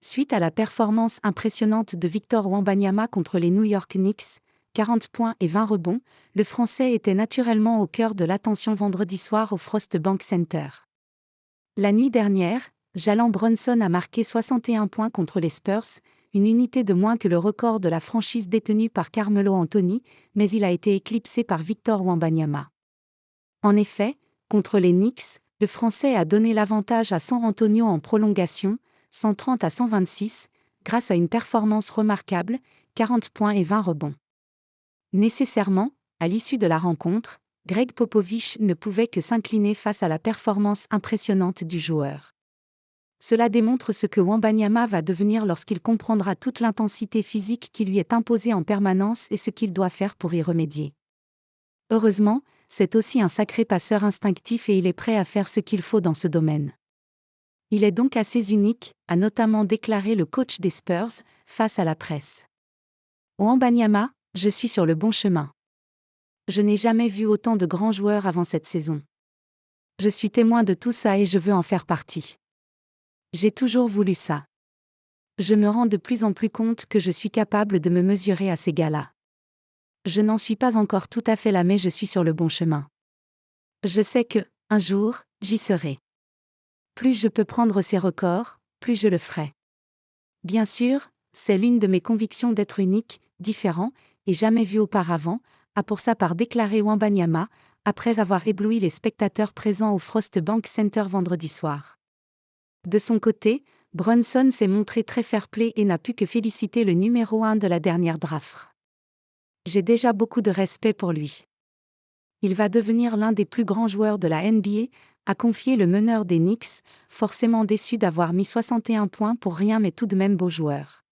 Suite à la performance impressionnante de Victor Wembanyama contre les New York Knicks, 40 points et 20 rebonds, le Français était naturellement au cœur de l'attention vendredi soir au Frost Bank Center. La nuit dernière, Jalen Brunson a marqué 61 points contre les Spurs, une unité de moins que le record de la franchise détenu par Carmelo Anthony, mais il a été éclipsé par Victor Wembanyama. En effet, contre les Knicks, le Français a donné l'avantage à San Antonio en prolongation, 130-126, grâce à une performance remarquable, 40 points et 20 rebonds. Nécessairement, à l'issue de la rencontre, Greg Popovich ne pouvait que s'incliner face à la performance impressionnante du joueur. Cela démontre ce que Wembanyama va devenir lorsqu'il comprendra toute l'intensité physique qui lui est imposée en permanence et ce qu'il doit faire pour y remédier. Heureusement, c'est aussi un sacré passeur instinctif et il est prêt à faire ce qu'il faut dans ce domaine. Il est donc assez unique, a notamment déclaré le coach des Spurs, face à la presse. Wembanyama, je suis sur le bon chemin. Je n'ai jamais vu autant de grands joueurs avant cette saison. Je suis témoin de tout ça et je veux en faire partie. J'ai toujours voulu ça. Je me rends de plus en plus compte que je suis capable de me mesurer à ces gars-là. Je n'en suis pas encore tout à fait là mais je suis sur le bon chemin. Je sais que, un jour, j'y serai. Plus je peux prendre ces records, plus je le ferai. Bien sûr, c'est l'une de mes convictions d'être unique, différent, et jamais vu auparavant, a pour sa part déclaré Wembanyama, après avoir ébloui les spectateurs présents au Frost Bank Center vendredi soir. De son côté, Brunson s'est montré très fair-play et n'a pu que féliciter le numéro 1 de la dernière draft. J'ai déjà beaucoup de respect pour lui. Il va devenir l'un des plus grands joueurs de la NBA, a confié le meneur des Knicks, forcément déçu d'avoir mis 61 points pour rien mais tout de même beau joueur.